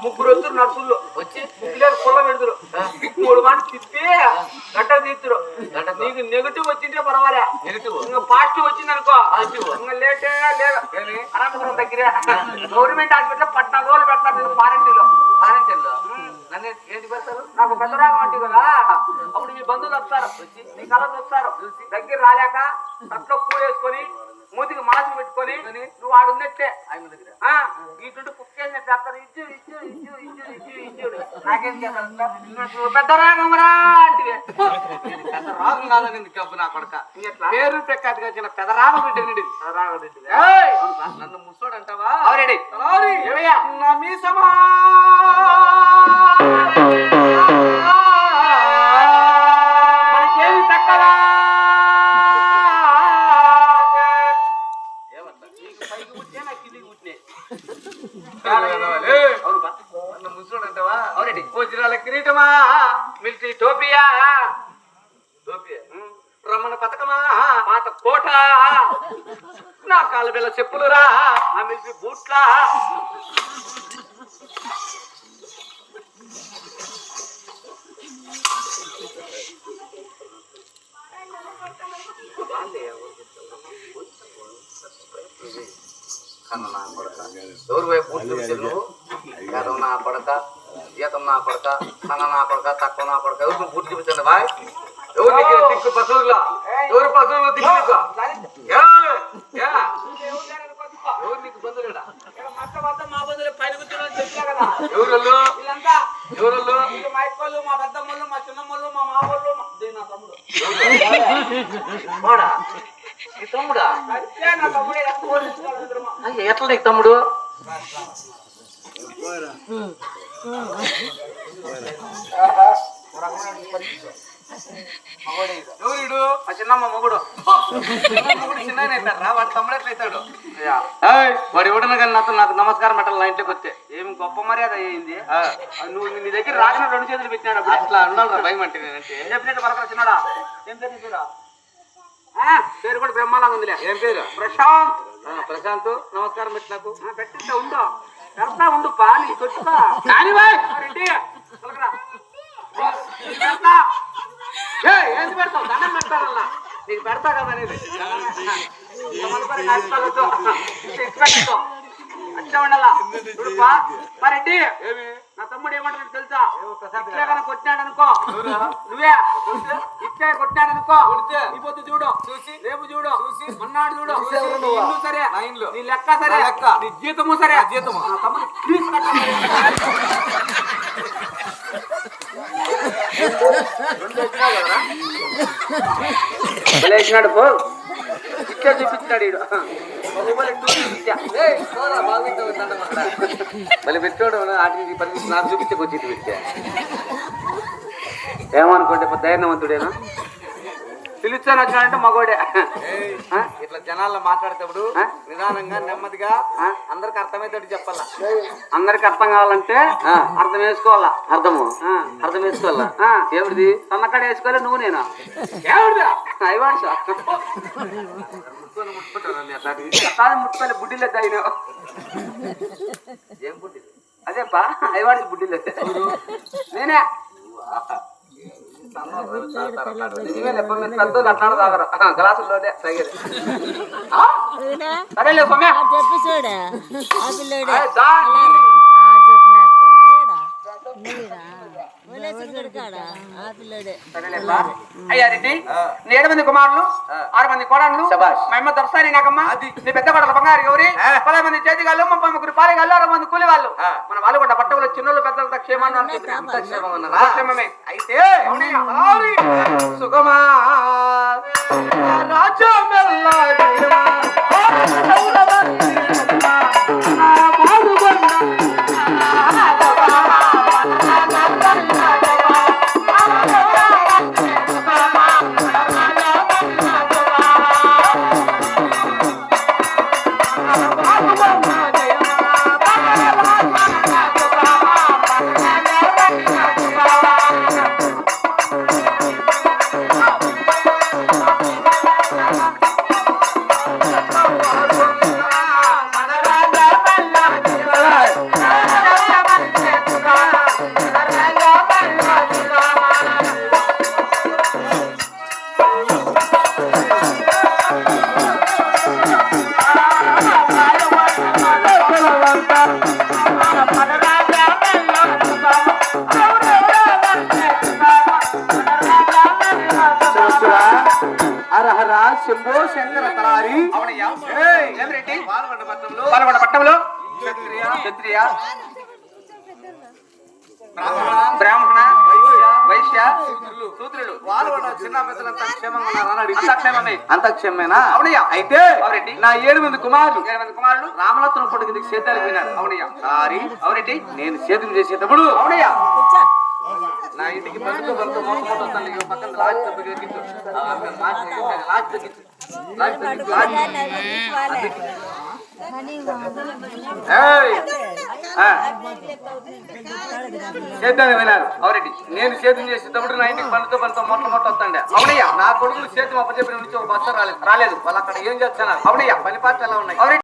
ముగ్గురు వస్తారు నర్సులు వచ్చి ముగ్గురు కుళ్ళ పెడతారు 3 మంది తిప్పి గట్ట తీస్తారు. నీకు నెగిటివ్ వచ్చింటే పర్వాలే, ఇంకా పాజిటివ్ వచ్చింది అనుకో ఇంకా లేటే లేదు అనంతపురం దగ్గర గవర్నమెంట్ హాస్పిటల్ 14 రోజులు పెడతారు. వారంటీలో నన్ను ఏంటి పెడతారు? నాకు పెద్ద రాగం అంటే కదా, అప్పుడు మీ బంధువులు వస్తారు, నీ కళలు వస్తారు, దగ్గర రాలేక తట్లో కూరేసుకొని మూతికి మాస్క్ పెట్టుకొని నువ్వు ఆడు ఉన్నట్టే ఇటు కుక్కేసి పెడతారు. ఇచ్చు ఇచ్చు ఇచ్చు ఇచ్చు ఇచ్చు ఇచ్చు నాకేం చేస్తారు? పెద్ద రాగంరా అంటే పెద్ద రాగం కాదని చెప్పు నా కొడక. పేరు ప్రఖ్యాతిగా చిన్న పెద్ద రాగం బిడ్డ నన్ను ముసోడు అంటావా? ఆల్రెడీ నా మీసమా మనకేమి తక్కదా ముసలోడు అంటావా? అవునండి. వజ్రాల కిరీటమా, మిలిటరీ టోపియా, రమణ పథకమా, పాత కోట, నా కాళ్ళ బిళ్ళ చెప్పులురా, నా మిలిటరీ బూట్లా, ఎవరు వైపు జీతం నా కొడక, జీతం నా కొడక, కన్న నా కొడక, తక్కువ నా కొడక, ఎవరు బూట్లు చూపించండి బాయ్. ఎవరు నీకు దిక్కు పశువుల్లో, ఎవరు పశువుల్లో దిక్కు ఎవరు నీకు బంధువులు? మా బంధువులు పైన కూర్చోని చెప్పినా కదా. ఎవరు వీళ్ళంతా? ఎవరు? మా ఎక్కువలు, మా పెద్దమ్మలు, మా చిన్నమ్మలు, మా మామూలు, నా తమ్ముడు. నీ తమ్ముడా? నా తమ్ముడే. ఎట్లా నీకు తమ్ముడు? ఎవరు? మా చిన్నమ్మ మొగుడు. చిన్నతారా వాడి తమ్ముడు ఎట్లయితాడు? వాడు ఎవడన్నా కానీ నాకు నమస్కారం పెట్టాలి. నా ఇంట్లోకి వస్తే ఏమి గొప్ప మర్యాద అయ్యింది. నువ్వు నీ దగ్గర రాసిన 2 చేతులు పెట్టినాడు. అట్లా ఉండాలి భయం అంటే. నేనంటే ఏం చెప్పినట్టు పలకరా చిన్నడా? ఏం పేరు? పేరు కూడా బ్రహ్మాలంగా ఉందిలే. ఏం పేరు? ప్రశాంత్. ప్రశాంత్ నమస్కారం పెట్టినాకు పెట్టిస్తా ఉండు. పెడతా ఉండు పా, నీకు వచ్చుకో కానీ ఏంటి పెడతావు? దండం పెడతానల్లా నీకు పెడతా కదా అనేది అచ్చా ఉండాలా చూడుపా. మరెడ్డి నా తమ్ముడు ఏమంటాడు తెలుసా? ఇట్లే కనుక కొట్టినాడు అనుకో, నువ్వే ఇట్లే కొట్టినాడు అనుకో, ఈ పొద్దు చూడు, రేపు చూడు, మొన్నాడు చూడు, ఇల్లు సరే, నీ లెక్క సరే, నీ జీతము సరే. జీతము నా తమ్ముడు ప్లీజ్ వేసినాడు పో, ఇచ్చా చూపించినాడు ఈడు. మళ్ళీ పెట్టాడు వాటికి పరిస్థితి నాకు చూపించే వచ్చి పెట్టా. ఏమనుకోండి ధైర్యవంతుడేనా? పిలుస్తాను వచ్చినాడంటే మగోడే. ఇట్లా జనాల్లో మాట్లాడేటప్పుడు నిదానంగా నెమ్మదిగా అందరికి అర్థమయ్యేటట్టు చెప్పాలా. అందరికి అర్థం కావాలంటే అర్థం వేసుకోవాలా. అర్థం వేసుకోవాలా. ఏమిటిది? సన్నకాడ వేసుకోవాలి. నువ్వు నేనా? ఏమిటిదా? అయ్యాడు ముట్టుకోలే బుడ్డిలేదు ఆయన. ఏం బుడ్డి? అదేపా అయ్యవాడికి బుడ్డిలేదు. నేనే గ్లాసుల్లోనే సరేలే సొమ్మె అయ్యా రెడ్డి, 7 మంది కుమారులు, 6 మంది కోడళ్ళు. మా అమ్మ దర్శని నాకమ్మా. నీ పెద్ద కొడల బంగారు గౌరి, 10 మంది చేతిగాళ్ళు, 30 ముగ్గురు పాలిగాళ్ళు, 6 మంది కూలి వాళ్ళు. మన వాళ్ళు కూడా పట్టవులు చిన్నోళ్ళు పెద్దలతో క్షేమాన్ని. అయితే సుగమా రాజా శంభో శంకర తలారి. అవునయ్యా. ఏమిరెడ్డి? పాల్గొండ పట్టణంలో క్షత్రియ బ్రాహ్మణ వైశ్య శూద్రులు పాల్గొండ చిన్న పెద్దలంతా క్షేమంగా ఉన్నారని అడిగి. అంతా క్షేమమే. అంత క్షేమేనా? అవునయ్యా. అయితే అవునండి. నా 7 కుమారులు 8 కుమారులు రామలత్నం కొడుకు కిందకి సేద్యాలకు పోయినారు. అవునయ్యా. సారి అవునండి. నేను సేద్యం చేసేటప్పుడు అవునయ్యా. నా ఇంటికి బతుకు మొత్తం వస్తాను. పక్కన లాస్ట్ తగ్గించు సేద్యానికి వెళ్ళారు. అవునండి. నేను సేద్యం చేసేటప్పుడు నా ఇంటికి పనితో మొట్ట వస్తాండే. అవునయ్యా. నా కొడుకులు సేద్యం అప్పచెప్పిన నుంచి ఒక బస్సు రాలేదు. రాలేదు. వాళ్ళు అక్కడ ఏం చేస్తున్నారు? అవునయ్యా. పని పాటలు ఎలా ఉన్నాయి? అవునండి.